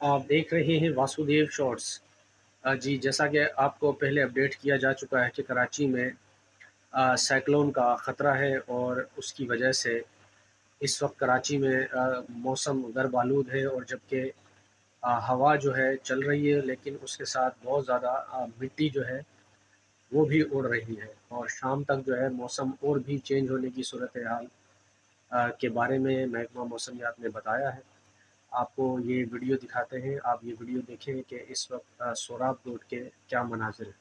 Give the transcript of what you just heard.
आप देख रहे हैं वासुदेव शॉर्ट्स। जी, जैसा कि आपको पहले अपडेट किया जा चुका है कि कराची में साइक्लोन का ख़तरा है और उसकी वजह से इस वक्त कराची में मौसम गर्म आलूद है, और जबकि हवा जो है चल रही है, लेकिन उसके साथ बहुत ज़्यादा मिट्टी जो है वो भी उड़ रही है, और शाम तक जो है मौसम और भी चेंज होने की सूरत हाल के बारे में महकमा मौसमियात ने बताया है। आपको ये वीडियो दिखाते हैं, आप ये वीडियो देखें कि इस वक्त सोराब रोड के क्या मनाजिर है।